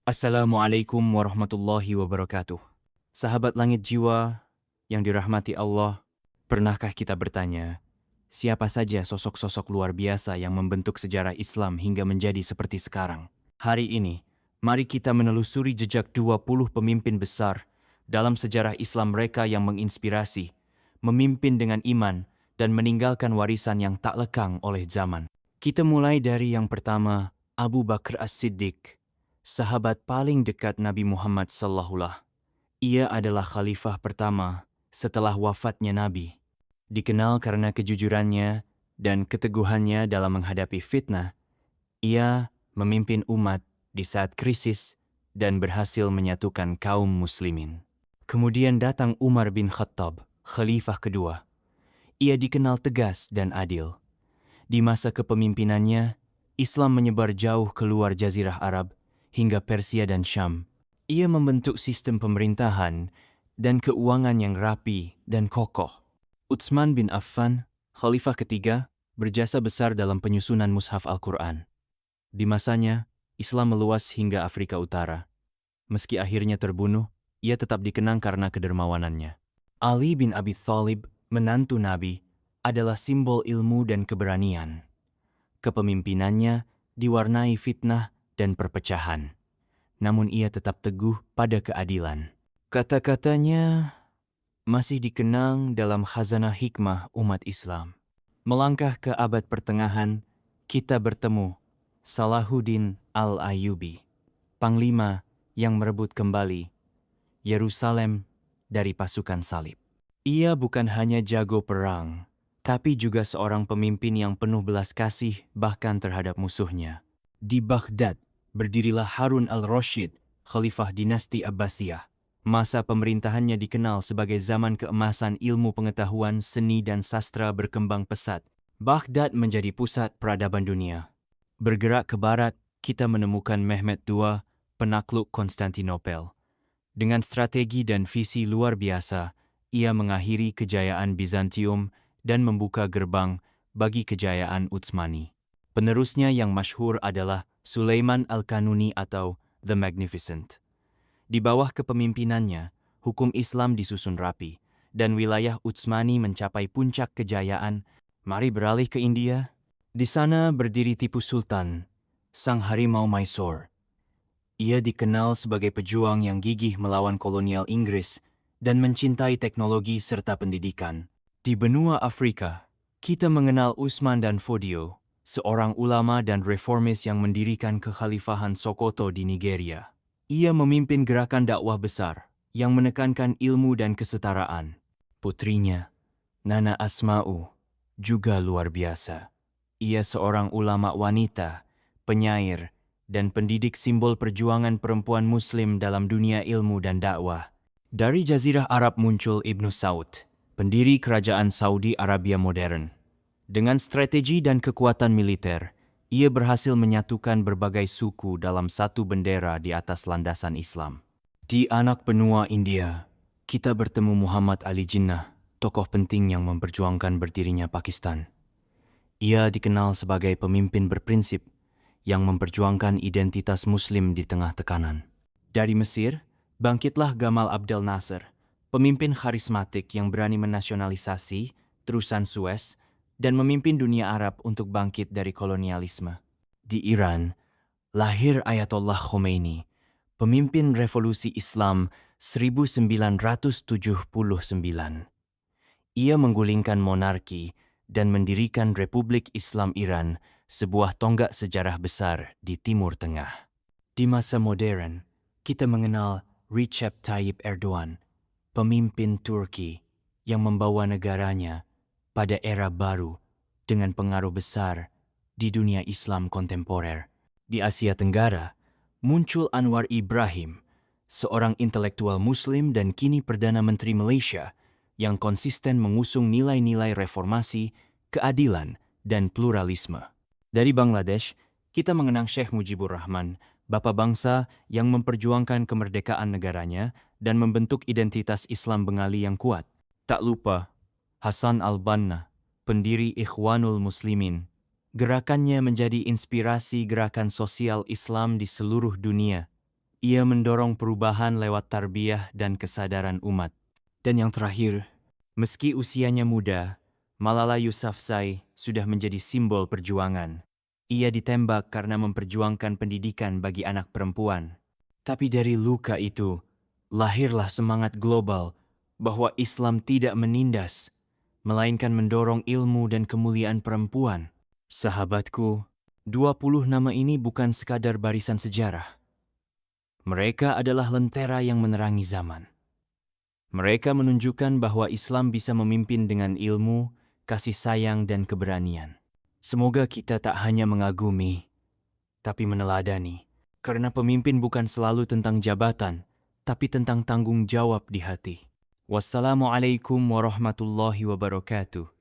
Assalamualaikum warahmatullahi wabarakatuh. Sahabat langit jiwa yang dirahmati Allah, pernahkah kita bertanya, siapa saja sosok-sosok luar biasa yang membentuk sejarah Islam hingga menjadi seperti sekarang? Hari ini, mari kita menelusuri jejak 20 pemimpin besar dalam sejarah Islam mereka yang menginspirasi, memimpin dengan iman, dan meninggalkan warisan yang tak lekang oleh zaman. Kita mulai dari yang pertama, Abu Bakar As-Siddiq, sahabat paling dekat Nabi Muhammad SAW. Ia adalah khalifah pertama setelah wafatnya Nabi. Dikenal karena kejujurannya dan keteguhannya dalam menghadapi fitnah, ia memimpin umat di saat krisis dan berhasil menyatukan kaum muslimin. Kemudian datang Umar bin Khattab, khalifah kedua. Ia dikenal tegas dan adil. Di masa kepemimpinannya, Islam menyebar jauh keluar Jazirah Arab hingga Persia dan Syam. Ia membentuk sistem pemerintahan dan keuangan yang rapi dan kokoh. Utsman bin Affan, khalifah ketiga, berjasa besar dalam penyusunan mushaf Al-Quran. Di masanya, Islam meluas hingga Afrika Utara. Meski akhirnya terbunuh, ia tetap dikenang karena kedermawanannya. Ali bin Abi Thalib, menantu Nabi, adalah simbol ilmu dan keberanian. Kepemimpinannya diwarnai fitnah dan perpecahan. Namun ia tetap teguh pada keadilan. Kata-katanya masih dikenang dalam khazanah hikmah umat Islam. Melangkah ke abad pertengahan, kita bertemu Salahuddin Al-Ayyubi, panglima yang merebut kembali Yerusalem dari pasukan salib. Ia bukan hanya jago perang, tapi juga seorang pemimpin yang penuh belas kasih bahkan terhadap musuhnya. Di Baghdad, berdirilah Harun al-Rashid, khalifah dinasti Abbasiyah. Masa pemerintahannya dikenal sebagai zaman keemasan ilmu pengetahuan, seni dan sastra berkembang pesat. Baghdad menjadi pusat peradaban dunia. Bergerak ke barat, kita menemukan Mehmed II, penakluk Konstantinopel. Dengan strategi dan visi luar biasa, ia mengakhiri kejayaan Bizantium dan membuka gerbang bagi kejayaan Utsmani. Penerusnya yang masyhur adalah Sulaiman Al-Kanuni atau The Magnificent. Di bawah kepemimpinannya, hukum Islam disusun rapi, dan wilayah Utsmani mencapai puncak kejayaan. Mari beralih ke India. Di sana berdiri Tipu Sultan, sang harimau Mysore. Ia dikenal sebagai pejuang yang gigih melawan kolonial Inggris dan mencintai teknologi serta pendidikan. Di benua Afrika, kita mengenal Usman dan Fodio, seorang ulama dan reformis yang mendirikan kekhalifahan Sokoto di Nigeria. Ia memimpin gerakan dakwah besar yang menekankan ilmu dan kesetaraan. Putrinya, Nana Asma'u, juga luar biasa. Ia seorang ulama wanita, penyair, dan pendidik simbol perjuangan perempuan Muslim dalam dunia ilmu dan dakwah. Dari Jazirah Arab muncul Ibnu Saud, pendiri kerajaan Saudi Arabia modern. Dengan strategi dan kekuatan militer, ia berhasil menyatukan berbagai suku dalam satu bendera di atas landasan Islam. Di anak benua India, kita bertemu Muhammad Ali Jinnah, tokoh penting yang memperjuangkan berdirinya Pakistan. Ia dikenal sebagai pemimpin berprinsip yang memperjuangkan identitas Muslim di tengah tekanan. Dari Mesir, bangkitlah Gamal Abdel Nasser, pemimpin karismatik yang berani menasionalisasi terusan Suez dan memimpin dunia Arab untuk bangkit dari kolonialisme. Di Iran, lahir Ayatollah Khomeini, pemimpin revolusi Islam 1979. Ia menggulingkan monarki dan mendirikan Republik Islam Iran, sebuah tonggak sejarah besar di Timur Tengah. Di masa modern, kita mengenal Recep Tayyip Erdogan, pemimpin Turki yang membawa negaranya pada era baru dengan pengaruh besar di dunia Islam kontemporer. Di Asia Tenggara, muncul Anwar Ibrahim, seorang intelektual Muslim dan kini Perdana Menteri Malaysia yang konsisten mengusung nilai-nilai reformasi, keadilan, dan pluralisme. Dari Bangladesh, kita mengenang Syekh Mujibur Rahman, bapa bangsa yang memperjuangkan kemerdekaan negaranya dan membentuk identitas Islam Bengali yang kuat. Tak lupa, Hasan al-Banna, pendiri Ikhwanul Muslimin. Gerakannya menjadi inspirasi gerakan sosial Islam di seluruh dunia. Ia mendorong perubahan lewat tarbiyah dan kesadaran umat. Dan yang terakhir, meski usianya muda, Malala Yousafzai sudah menjadi simbol perjuangan. Ia ditembak karena memperjuangkan pendidikan bagi anak perempuan. Tapi dari luka itu, lahirlah semangat global bahwa Islam tidak menindas, melainkan mendorong ilmu dan kemuliaan perempuan. Sahabatku, 20 nama ini bukan sekadar barisan sejarah. Mereka adalah lentera yang menerangi zaman. Mereka menunjukkan bahwa Islam bisa memimpin dengan ilmu, kasih sayang, dan keberanian. Semoga kita tak hanya mengagumi, tapi meneladani. Karena pemimpin bukan selalu tentang jabatan, tapi tentang tanggung jawab di hati. Wassalamualaikum warahmatullahi wabarakatuh.